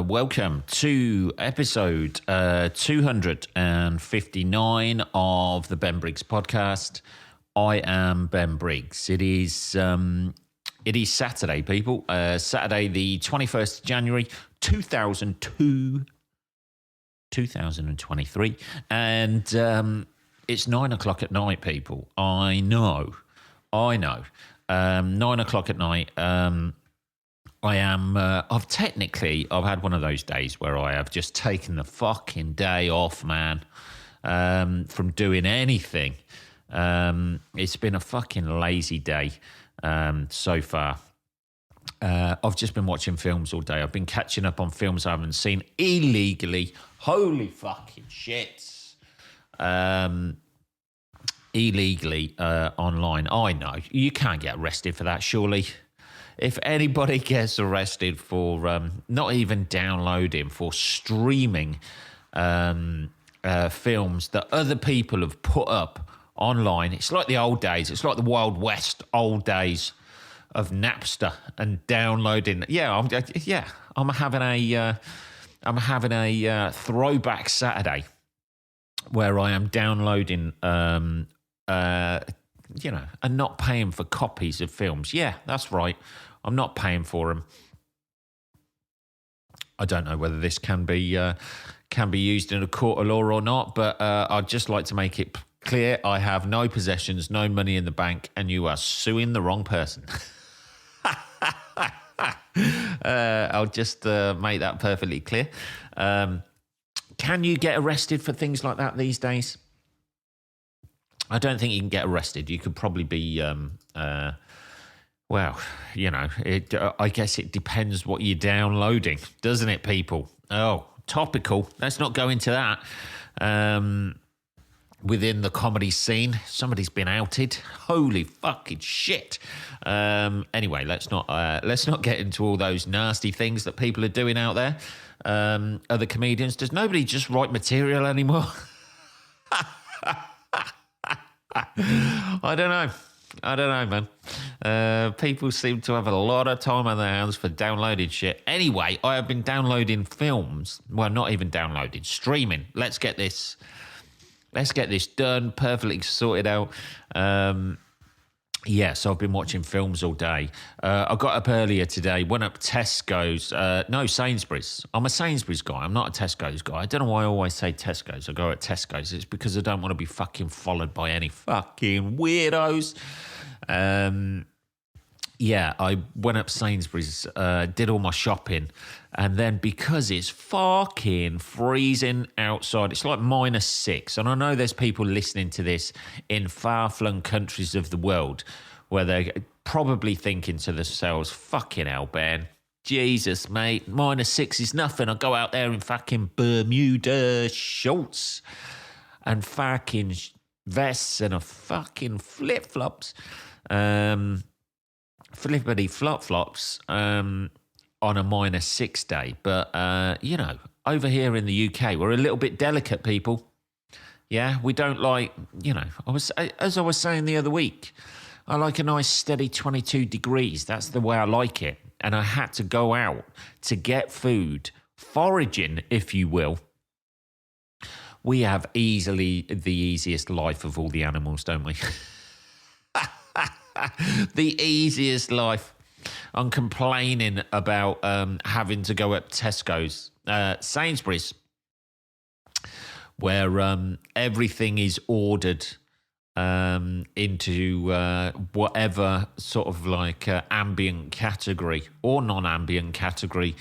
welcome to episode 259 of the Ben Briggs podcast. I am Ben Briggs. It is Saturday, people. Saturday, the 21st of January, 2023. And it's 9 o'clock at night, people. I know. 9 o'clock at night. I've had one of those days where I have just taken the fucking day off, man, from doing anything. It's been a fucking lazy day so far. I've just been watching films all day. I've been catching up on films I haven't seen illegally. Holy fucking shit. Illegally online. I know. You can't get arrested for that, surely. If anybody gets arrested for not even downloading, for streaming films that other people have put up online, it's like the old days. It's like the Wild West old days of Napster and downloading. I'm having a throwback Saturday where I am downloading and not paying for copies of films. Yeah, that's right. I'm not paying for them. I don't know whether this can be used in a court of law or not, but I'd just like to make it clear I have no possessions, no money in the bank, and you are suing the wrong person. I'll just make that perfectly clear. Can you get arrested for things like that these days? I don't think you can get arrested. You could probably be, I guess it depends what you're downloading, doesn't it, people? Oh, topical. Let's not go into that. Within the comedy scene, somebody's been outed. Holy fucking shit. Anyway, let's not get into all those nasty things that people are doing out there. Other comedians, does nobody just write material anymore? I don't know, man. People seem to have a lot of time on their hands for downloading shit. Anyway, I have been downloading films. Well, not even downloading, streaming. Let's get this done, perfectly sorted out. So I've been watching films all day. I got up earlier today, went up Tesco's. Sainsbury's. I'm a Sainsbury's guy. I'm not a Tesco's guy. I don't know why I always say Tesco's. I go at Tesco's. It's because I don't want to be fucking followed by any fucking weirdos. I went up Sainsbury's, did all my shopping, and then because it's fucking freezing outside, it's like -6, and I know there's people listening to this in far-flung countries of the world where they're probably thinking to themselves, fucking hell, Ben, Jesus, mate, -6 is nothing. I go out there in fucking Bermuda shorts and fucking vests and a fucking flip-flops. Flippity flop-flops on a -6 day. But, over here in the UK, we're a little bit delicate, people. Yeah, we don't like, as I was saying the other week, I like a nice steady 22 degrees. That's the way I like it. And I had to go out to get food, foraging, if you will. We have easily the easiest life of all the animals, don't we? The easiest life. I'm complaining about having to go up Tesco's, Sainsbury's, where everything is ordered into whatever sort of like ambient category or non-ambient category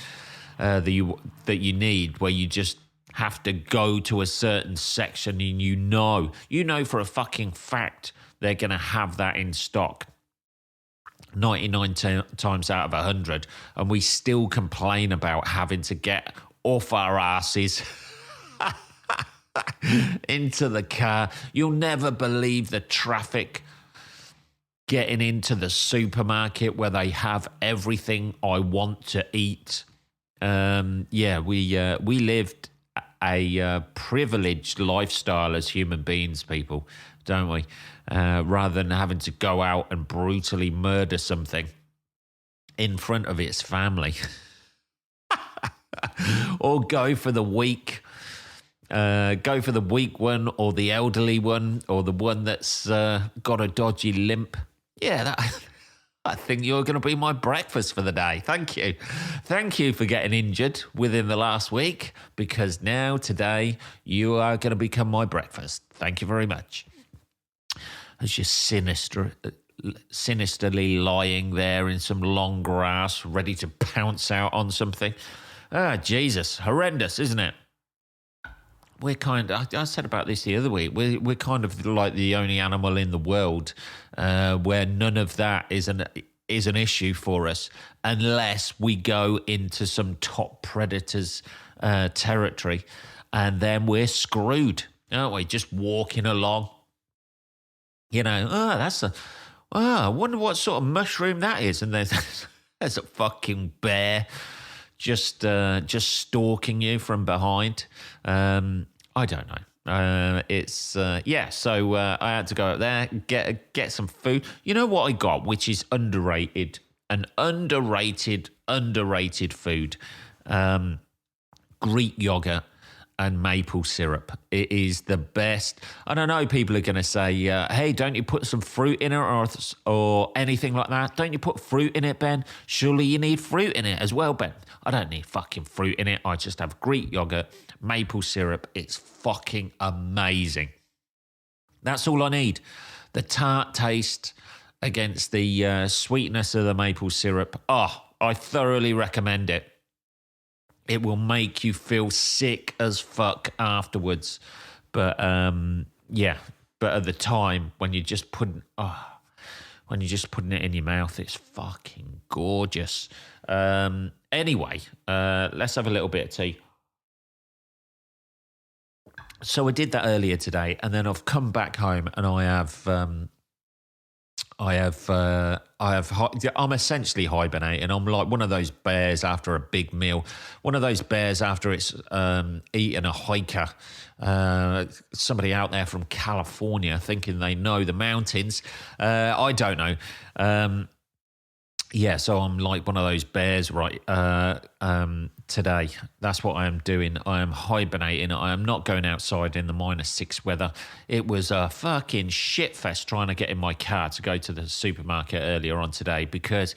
that you need, where you just have to go to a certain section and you know for a fucking fact they're going to have that in stock 99 times out of 100, and we still complain about having to get off our asses into the car. You'll never believe the traffic getting into the supermarket where they have everything I want to eat. We lived a privileged lifestyle as human beings, people, don't we? Rather than having to go out and brutally murder something in front of its family. or go for the weak. Go for the weak one or the elderly one or the one that's got a dodgy limp. Yeah, I think you're going to be my breakfast for the day. Thank you. Thank you for getting injured within the last week, because now, today, you are going to become my breakfast. Thank you very much. As you're sinisterly lying there in some long grass, ready to pounce out on something. Ah, Jesus. Horrendous, isn't it? I said about this the other week, we're kind of like the only animal in the world where none of that is an issue for us, unless we go into some top predators territory, and then we're screwed, aren't we? Just walking along, I wonder what sort of mushroom that is, and there's a fucking bear just stalking you from behind. I don't know. So I had to go up there, get some food. You know what I got, which is underrated food? Greek yogurt and maple syrup. It is the best. And I know people are going to say, hey, don't you put some fruit in it or anything like that? Don't you put fruit in it, Ben? Surely you need fruit in it as well, Ben. I don't need fucking fruit in it. I just have Greek yogurt, maple syrup. It's fucking amazing. That's all I need. The tart taste against the sweetness of the maple syrup. Oh, I thoroughly recommend it. It will make you feel sick as fuck afterwards. But but at the time when you're just putting it in your mouth, it's fucking gorgeous. Anyway, let's have a little bit of tea. So I did that earlier today, and then I've come back home and I'm essentially hibernating. I'm like one of those bears after a big meal, one of those bears after it's eaten a hiker. Somebody out there from California thinking they know the mountains. I don't know. So I'm like one of those bears right today. That's what I am doing. I am hibernating. I am not going outside in the -6 weather. It was a fucking shitfest trying to get in my car to go to the supermarket earlier on today because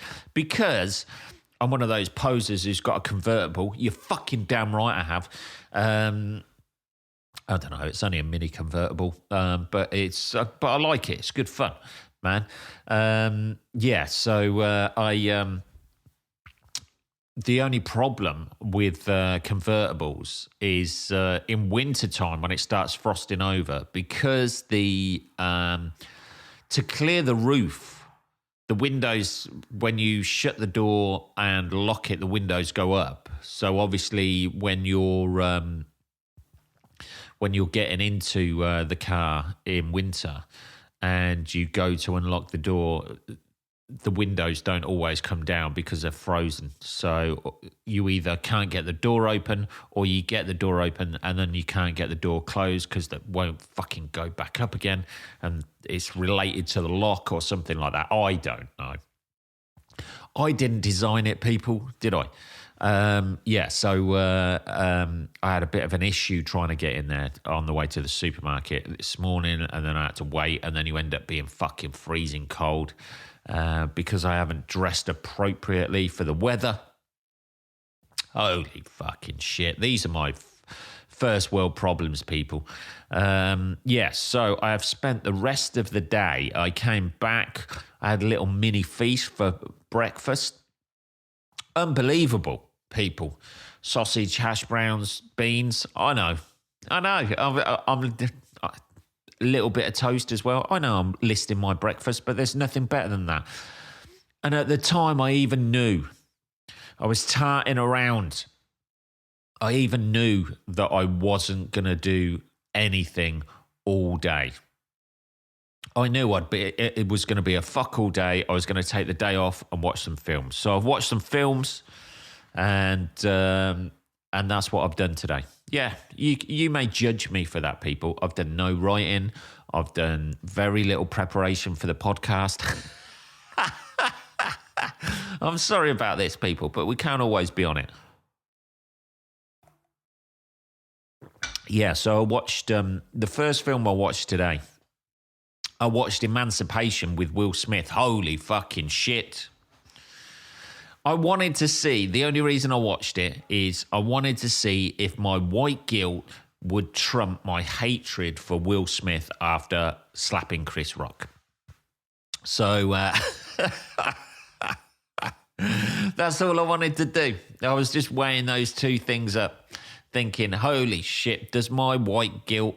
I'm one of those posers who's got a convertible. You're fucking damn right I have. I don't know. It's only a mini convertible, but I like it. It's good fun, man. The only problem with convertibles is in wintertime when it starts frosting over, because to clear the roof, the windows, when you shut the door and lock it, the windows go up. So obviously when you're getting into the car in winter and you go to unlock the door, the windows don't always come down because they're frozen. So you either can't get the door open, or you get the door open and then you can't get the door closed because that won't fucking go back up again. And it's related to the lock or something like that. I don't know. I didn't design it, people, did I? I had a bit of an issue trying to get in there on the way to the supermarket this morning, and then I had to wait, and then you end up being fucking freezing cold because I haven't dressed appropriately for the weather. Holy fucking shit. These are my first world problems, people. So I have spent the rest of the day. I came back, I had a little mini feast for breakfast. Unbelievable, people. Sausage, hash browns, beans. I know. I'm a little bit of toast as well. I know I'm listing my breakfast, but there's nothing better than that. And at the time, I even knew. I was tarting around. I even knew that I wasn't going to do anything all day. I knew it was going to be a fuck all day. I was going to take the day off and watch some films. So I've watched some films, and that's what I've done today. Yeah, you may judge me for that, people. I've done no writing. I've done very little preparation for the podcast. I'm sorry about this, people, but we can't always be on it. Yeah, so I watched the first film I watched today. I watched Emancipation with Will Smith. Holy fucking shit. I wanted to see, the only reason I watched it is I wanted to see if my white guilt would trump my hatred for Will Smith after slapping Chris Rock. So that's all I wanted to do. I was just weighing those two things up, thinking, holy shit, does my white guilt,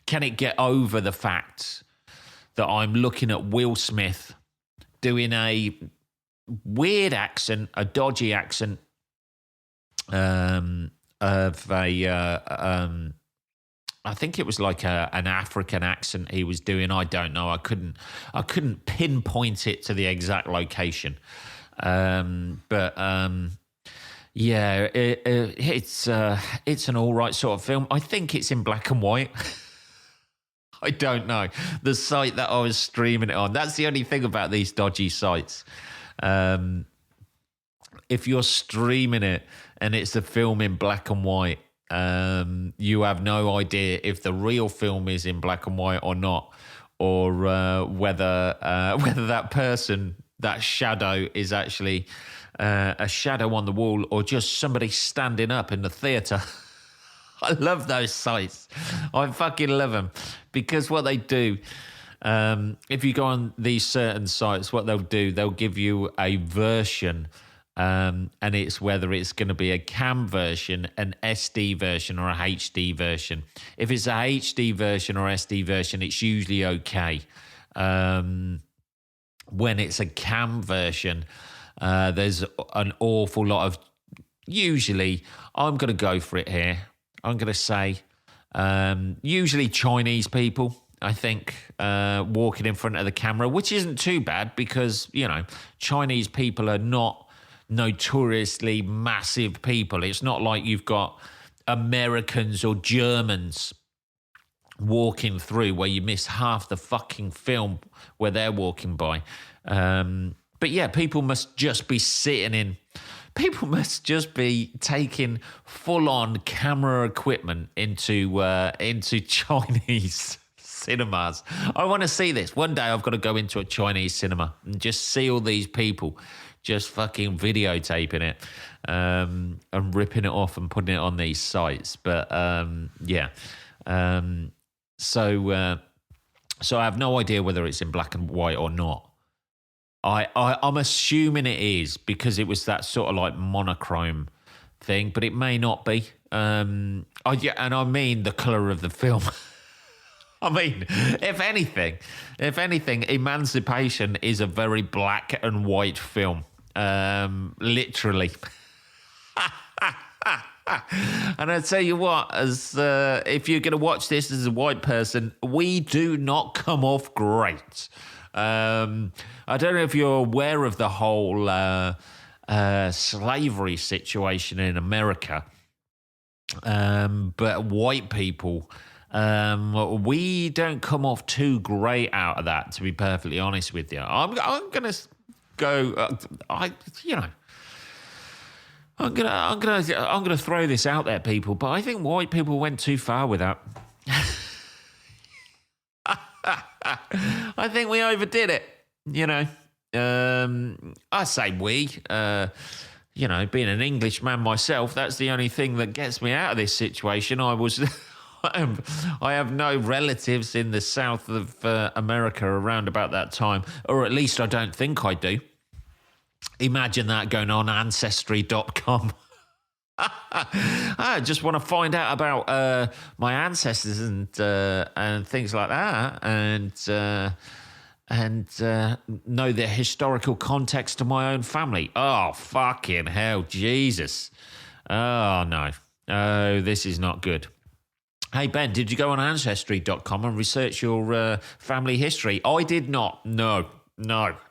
can it get over the fact that I'm looking at Will Smith doing a weird accent, a dodgy accent of a, I think it was like an African accent he was doing. I don't know. I couldn't pinpoint it to the exact location. But yeah, it's an all right sort of film. I think it's in black and white. I don't know. The site that I was streaming it on, that's the only thing about these dodgy sites. If you're streaming it and it's a film in black and white, you have no idea if the real film is in black and white or not, or whether that person, that shadow, is actually a shadow on the wall or just somebody standing up in the theatre. I love those sites. I fucking love them because what they do, if you go on these certain sites, what they'll do, they'll give you a version, and it's whether it's going to be a CAM version, an SD version, or a HD version. If it's a HD version or SD version, it's usually okay. When it's a CAM version, there's an awful lot of, usually, I'm going to go for it here. I'm going to say usually Chinese people, I think, walking in front of the camera, which isn't too bad because, you know, Chinese people are not notoriously massive people. It's not like you've got Americans or Germans walking through where you miss half the fucking film where they're walking by. But yeah, people must just be people must just be taking full-on camera equipment into Chinese cinemas. I want to see this. One day I've got to go into a Chinese cinema and just see all these people just fucking videotaping it and ripping it off and putting it on these sites. But yeah. So I have no idea whether it's in black and white or not. I'm assuming it is because it was that sort of like monochrome thing, but it may not be. And I mean the colour of the film. I mean, if anything, Emancipation is a very black and white film, literally. And I tell you what, as if you're going to watch this as a white person, we do not come off great. I don't know if you're aware of the whole slavery situation in America, but white people, we don't come off too great out of that. To be perfectly honest with you, I'm gonna go. I'm gonna throw this out there, people. But I think white people went too far with that. I think we overdid it, you know. I say we, you know, being an Englishman myself, that's the only thing that gets me out of this situation. I have no relatives in the south of America around about that time, or at least I don't think I do. Imagine that going on Ancestry.com. I just want to find out about my ancestors and things like that, and know the historical context of my own family. Oh, fucking hell, Jesus! Oh no, oh, this is not good. Hey Ben, did you go on Ancestry.com and research your family history? I did not. No,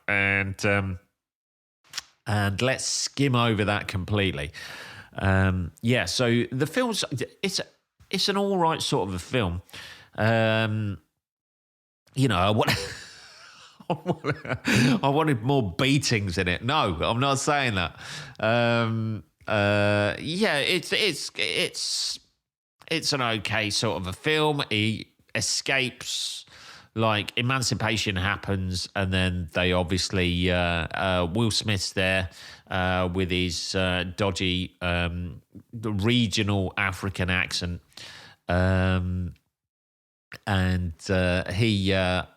and let's skim over that completely. Yeah, so the film's it's an all right sort of a film. You know, I wanted more beatings in it. No, I'm not saying that. Yeah, it's it's an okay sort of a film. He escapes, like Emancipation happens, and then they obviously Will Smith's there with his dodgy regional African accent, and the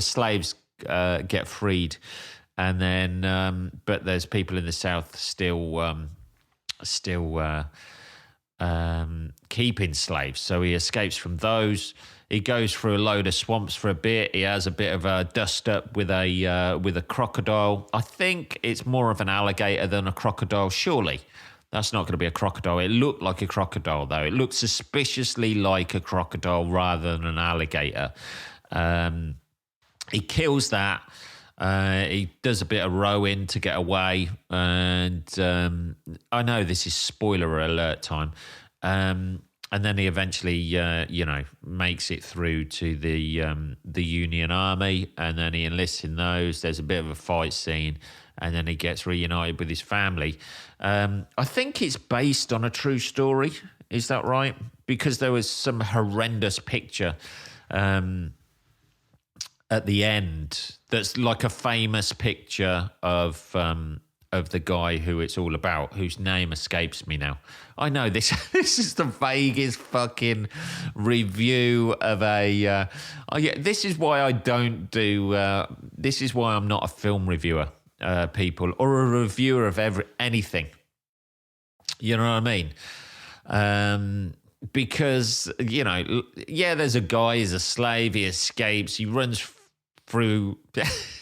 slaves get freed, and then but there's people in the South still keeping slaves, so he escapes from those. He goes through a load of swamps for a bit. He has a bit of a dust up with a crocodile. I think it's more of an alligator than a crocodile. Surely that's not going to be a crocodile. It looked like a crocodile, though. It looked suspiciously like a crocodile rather than an alligator. He kills that. He does a bit of rowing to get away. And I know this is spoiler alert time. And then he eventually, makes it through to the Union Army, and then he enlists in those. There's a bit of a fight scene, and then he gets reunited with his family. I think it's based on a true story. Is that right? Because there was some horrendous picture at the end that's like a famous picture of the guy who it's all about, whose name escapes me now. I know this is the vaguest fucking review of a... this is why I don't do... this is why I'm not a film reviewer, people, or a reviewer of anything. You know what I mean? Because, there's a guy, he's a slave, he escapes, he runs through...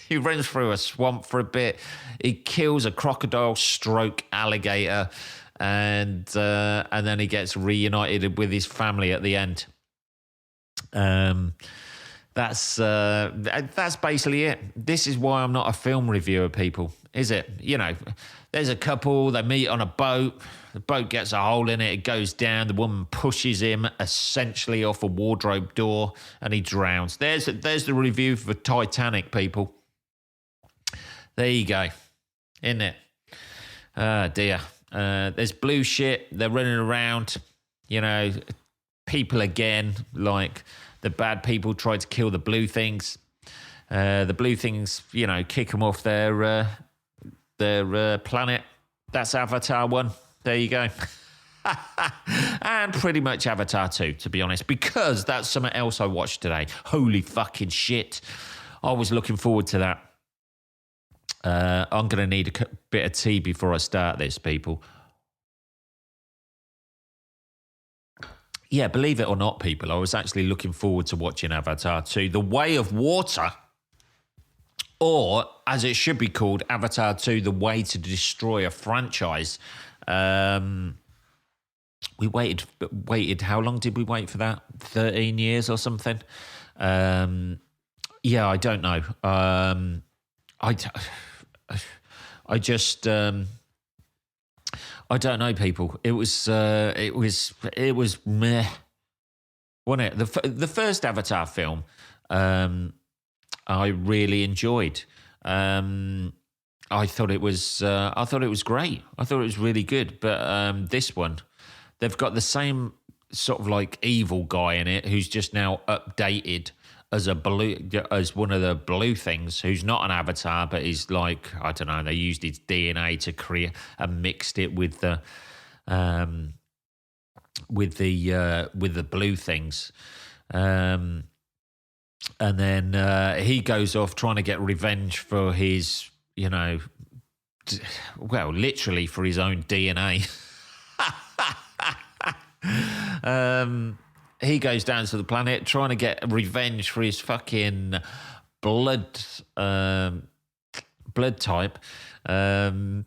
he runs through a swamp for a bit. He kills a crocodile stroke alligator, and then he gets reunited with his family at the end. That's basically it. This is why I'm not a film reviewer, people. Is it? There's a couple, they meet on a boat. The boat gets a hole in it. It goes down. The woman pushes him essentially off a wardrobe door, and he drowns. There's the review for Titanic, people. There you go. Isn't it? Dear. There's blue shit. They're running around. People again, like the bad people tried to kill the blue things. The blue things, kick them off their planet. That's Avatar 1. There you go. And pretty much Avatar 2, to be honest, because that's something else I watched today. Holy fucking shit. I was looking forward to that. I'm going to need a bit of tea before I start this, people. Yeah, believe it or not, people, I was actually looking forward to watching Avatar 2, The Way of Water, or, as it should be called, Avatar 2, The Way to Destroy a Franchise. We waited, how long did we wait for that? 13 years or something? Yeah, I don't know. I just I don't know, people. It was meh, wasn't it? The first Avatar film, I really enjoyed. I thought it was great. I thought it was really good. But this one, they've got the same sort of like evil guy in it who's just now updated as one of the blue things, who's not an avatar, but he's like, I don't know, they used his DNA to create and mixed it with the blue things. And then he goes off trying to get revenge for his, literally for his own DNA. He goes down to the planet trying to get revenge for his fucking blood type, for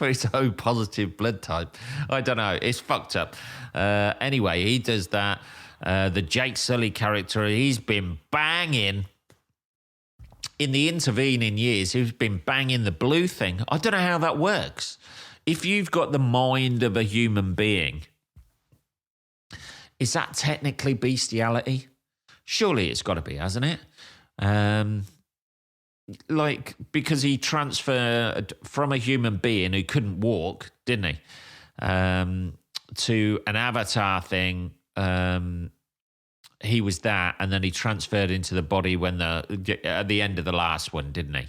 his own positive blood type. I don't know. It's fucked up. Anyway, he does that. The Jake Sully character, he's been banging. In the intervening years, he's been banging the blue thing. I don't know how that works. If you've got the mind of a human being, is that technically bestiality? Surely it's got to be, hasn't it? Because he transferred from a human being who couldn't walk, didn't he? to an Avatar thing. He was that, and then he transferred into the body when at the end of the last one, didn't he?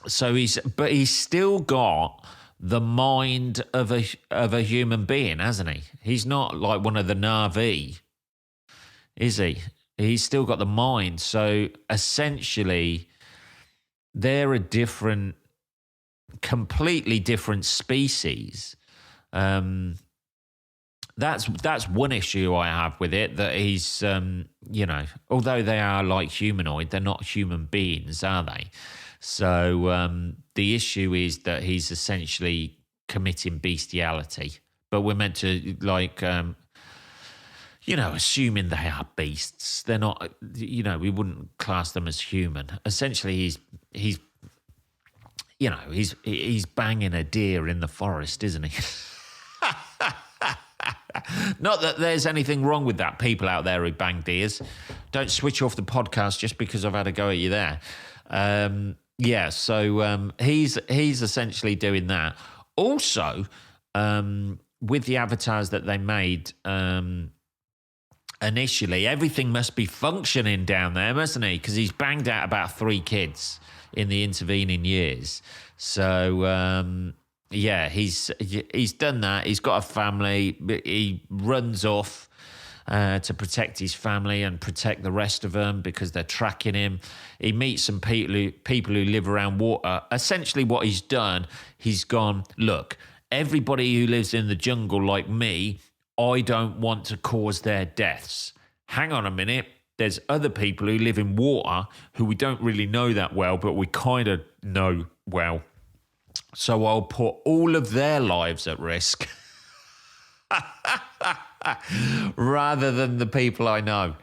So he's still got the mind of a human being, hasn't he? He's not like one of the Na'vi, is he? He's still got the mind. So essentially, they're a completely different species. That's one issue I have with it, that he's, although they are like humanoid, they're not human beings, are they? So the issue is that he's essentially committing bestiality. But we're meant to, assuming they are beasts. They're not, we wouldn't class them as human. Essentially, he's banging a deer in the forest, isn't he? Not that there's anything wrong with that, people out there who bang deers. Don't switch off the podcast just because I've had a go at you there. So he's essentially doing that. Also, with the avatars that they made initially, everything must be functioning down there, mustn't he? Because he's banged out about 3 kids in the intervening years. So... he's done that. He's got a family. He runs off to protect his family and protect the rest of them because they're tracking him. He meets some people who live around water. Essentially what he's done, he's gone, look, everybody who lives in the jungle like me, I don't want to cause their deaths. Hang on a minute. There's other people who live in water who we don't really know that well, but we kind of know well. So I'll put all of their lives at risk rather than the people I know.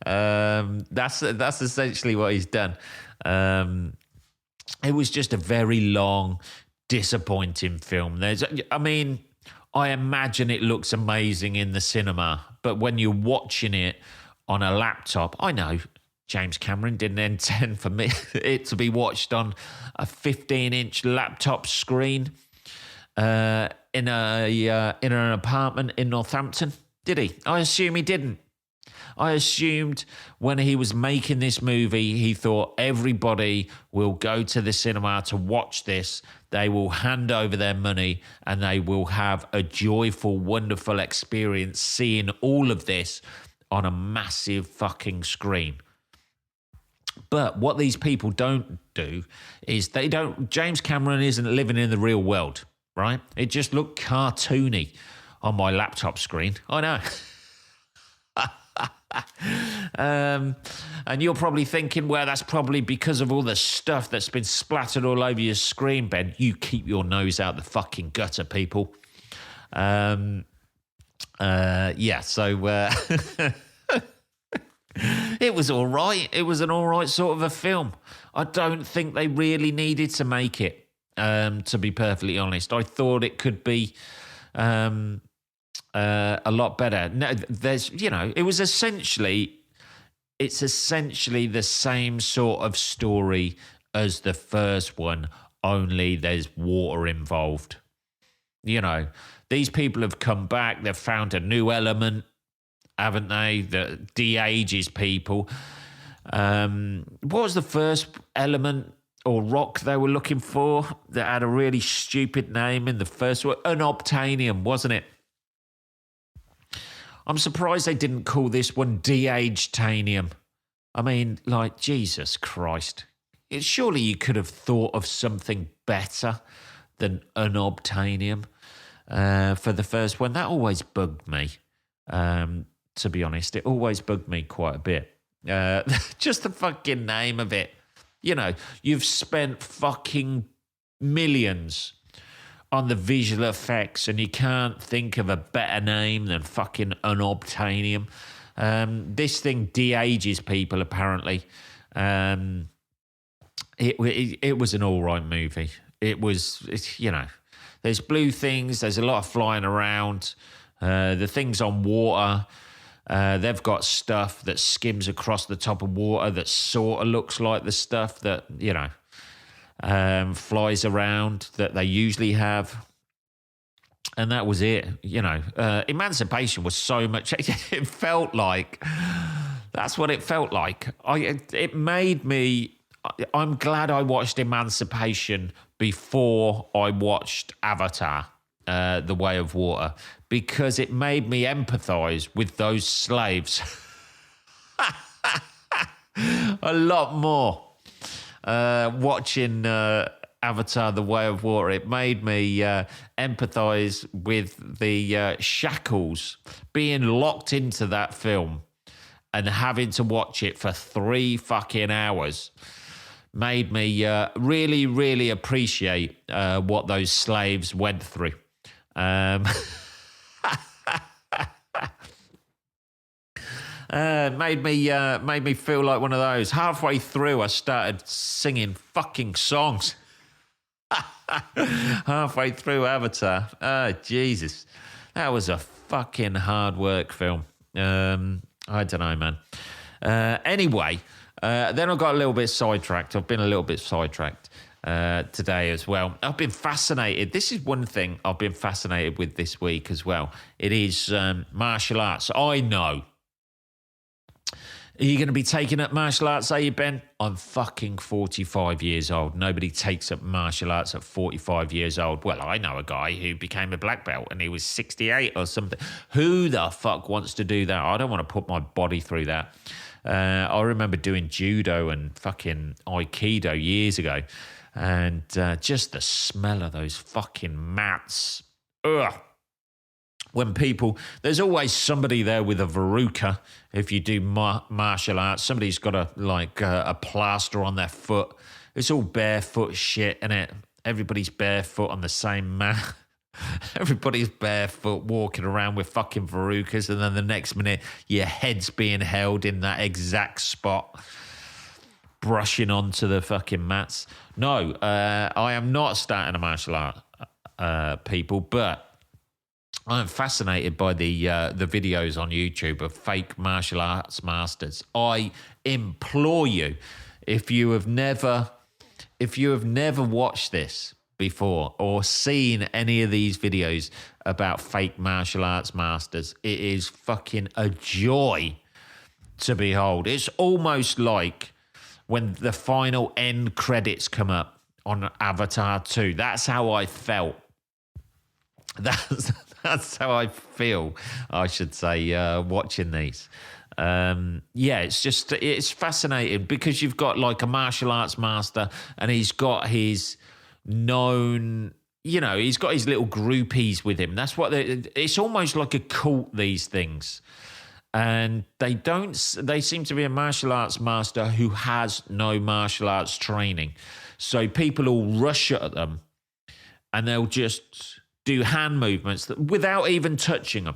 That's essentially what he's done. It was just a very long, disappointing film. I imagine it looks amazing in the cinema, but when you're watching it on a laptop, I know James Cameron didn't intend for it to be watched on a 15-inch laptop screen in an apartment in Northampton, did he? I assume he didn't. I assumed when he was making this movie, he thought everybody will go to the cinema to watch this. They will hand over their money and they will have a joyful, wonderful experience seeing all of this on a massive fucking screen. But what these people don't do is James Cameron isn't living in the real world, right? It just looked cartoony on my laptop screen. I know. And you're probably thinking, well, that's probably because of all the stuff that's been splattered all over your screen, Ben. You keep your nose out the fucking gutter, people. It was all right. It was an all right sort of a film. I don't think they really needed to make it, to be perfectly honest. I thought it could be a lot better. No, it's essentially the same sort of story as the first one, only there's water involved. These people have come back. They've found a new element, haven't they, that de-ages people. What was the first element or rock they were looking for that had a really stupid name in the first one? Unobtainium, wasn't it? I'm surprised they didn't call this one de-aged-tanium. I mean, Jesus Christ. Surely you could have thought of something better than unobtainium for the first one. That always bugged me. To be honest, it always bugged me quite a bit. Just the fucking name of it. You've spent fucking millions on the visual effects and you can't think of a better name than fucking unobtainium. This thing de-ages people, apparently. It was an all right movie. There's blue things, there's a lot of flying around. The things on water, they've got stuff that skims across the top of water that sort of looks like the stuff that, flies around that they usually have. And that was it. Emancipation was so much. It felt like that's what it felt like. It made me. I'm glad I watched Emancipation before I watched Avatar, The Way of Water, because it made me empathise with those slaves a lot more. Watching Avatar, The Way of Water, it made me empathise with the shackles, being locked into that film and having to watch it for 3 fucking hours. Made me really, really appreciate what those slaves went through. Made me feel like one of those. Halfway through, I started singing fucking songs. Halfway through Avatar. Oh, Jesus. That was a fucking hard work film. I don't know, man. Anyway, then I got a little bit sidetracked. I've been a little bit sidetracked today as well. I've been fascinated. This is one thing I've been fascinated with this week as well. It is martial arts. I know. Are you going to be taking up martial arts, are you, Ben? I'm fucking 45 years old. Nobody takes up martial arts at 45 years old. Well, I know a guy who became a black belt and he was 68 or something. Who the fuck wants to do that? I don't want to put my body through that. I remember doing judo and fucking aikido years ago. And just the smell of those fucking mats. Ugh. When there's always somebody there with a verruca. If you do martial arts, somebody's got a plaster on their foot. It's all barefoot shit, innit? Everybody's barefoot on the same mat. Everybody's barefoot walking around with fucking verrucas, and then the next minute your head's being held in that exact spot, brushing onto the fucking mats. No, I am not starting a martial art, people, but I'm fascinated by the videos on YouTube of fake martial arts masters. I implore you, if you have never watched this before or seen any of these videos about fake martial arts masters, it is fucking a joy to behold. It's almost like when the final end credits come up on Avatar 2. That's how I felt. That's how I feel, I should say, watching these. It's fascinating because you've got like a martial arts master and he's got his known, he's got his little groupies with him. That's what it's almost like a cult, these things. And they seem to be a martial arts master who has no martial arts training. So people will rush at them and they'll just do hand movements without even touching them.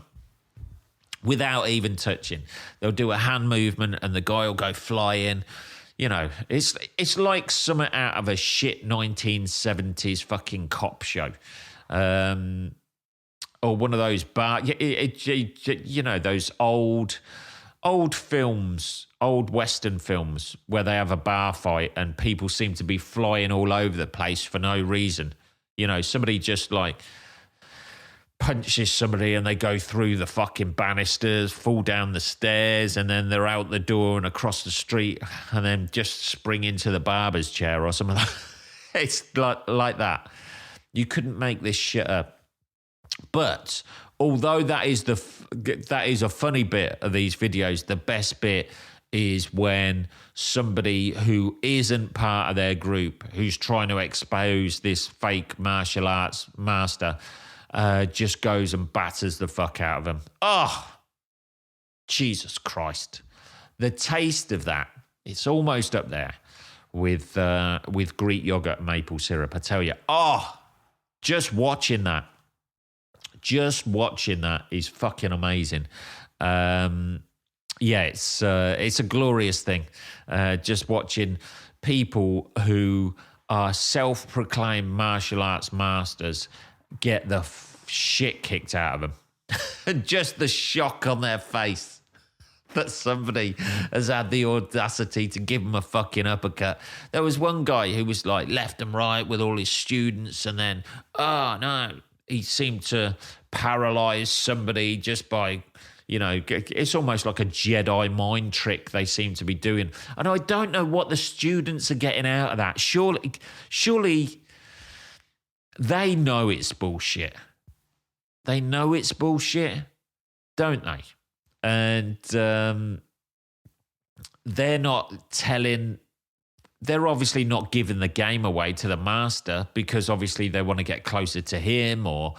They'll do a hand movement and the guy will go flying. It's like something out of a shit 1970s fucking cop show. Or one of those those old films, old Western films where they have a bar fight and people seem to be flying all over the place for no reason. Somebody just punches somebody and they go through the fucking banisters, fall down the stairs, and then they're out the door and across the street and then just spring into the barber's chair or something. It's like that. You couldn't make this shit up. But although that is a funny bit of these videos, the best bit is when somebody who isn't part of their group, who's trying to expose this fake martial arts master, just goes and batters the fuck out of them. Oh, Jesus Christ. The taste of that, it's almost up there with Greek yogurt and maple syrup, I tell you. Oh, just watching that is fucking amazing. It's a glorious thing. Just watching people who are self-proclaimed martial arts masters get the shit kicked out of them. And just the shock on their face that somebody has had the audacity to give them a fucking uppercut. There was one guy who was like left and right with all his students, and then, oh no, he seemed to paralyze somebody just by, it's almost like a Jedi mind trick they seem to be doing. And I don't know what the students are getting out of that. Surely they know it's bullshit. They know it's bullshit, don't they? And they're obviously not giving the game away to the master because obviously they want to get closer to him, or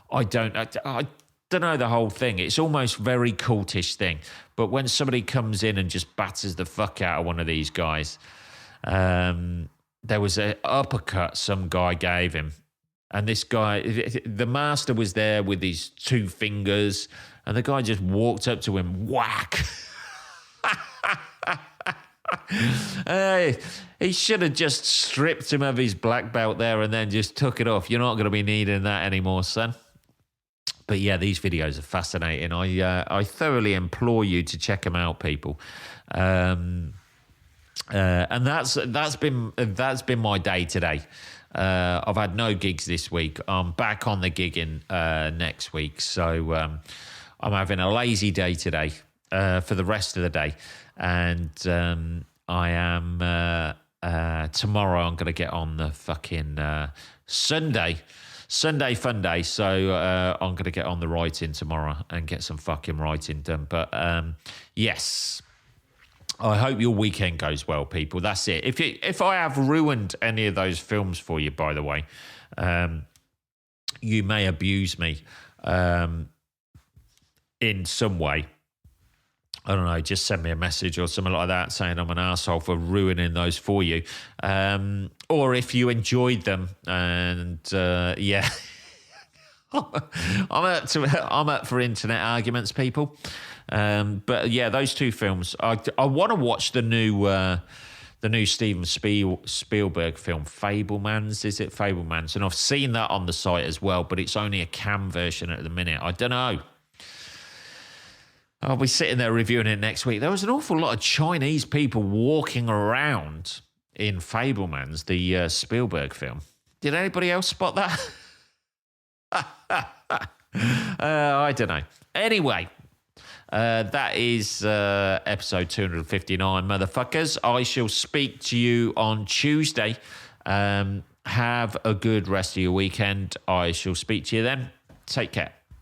I don't know the whole thing. It's almost very cultish thing. But when somebody comes in and just batters the fuck out of one of these guys, there was an uppercut some guy gave him. And this guy, the master was there with his 2 fingers, and the guy just walked up to him, whack. He should have just stripped him of his black belt there and then just took it off. You're not going to be needing that anymore, son. But yeah, these videos are fascinating. I thoroughly implore you to check them out, people. And that's been my day today. I've had no gigs this week. I'm back on the gigging next week, so I'm having a lazy day today for the rest of the day. And I am tomorrow. I'm going to get on the fucking Sunday fun day. So I'm going to get on the writing tomorrow and get some fucking writing done. But yes, I hope your weekend goes well, people. That's it. If I have ruined any of those films for you, by the way, you may abuse me in some way. I don't know, just send me a message or something like that saying I'm an arsehole for ruining those for you. Or if you enjoyed them and, yeah. I'm up for internet arguments, people. But, yeah, those 2 films. I want to watch the new Steven Spielberg film, Fabelmans. Is it Fabelmans? And I've seen that on the site as well, but it's only a cam version at the minute. I don't know. I'll be sitting there reviewing it next week. There was an awful lot of Chinese people walking around in Fabelmans, the Spielberg film. Did anybody else spot that? I don't know. Anyway, that is episode 259, motherfuckers. I shall speak to you on Tuesday. Have a good rest of your weekend. I shall speak to you then. Take care.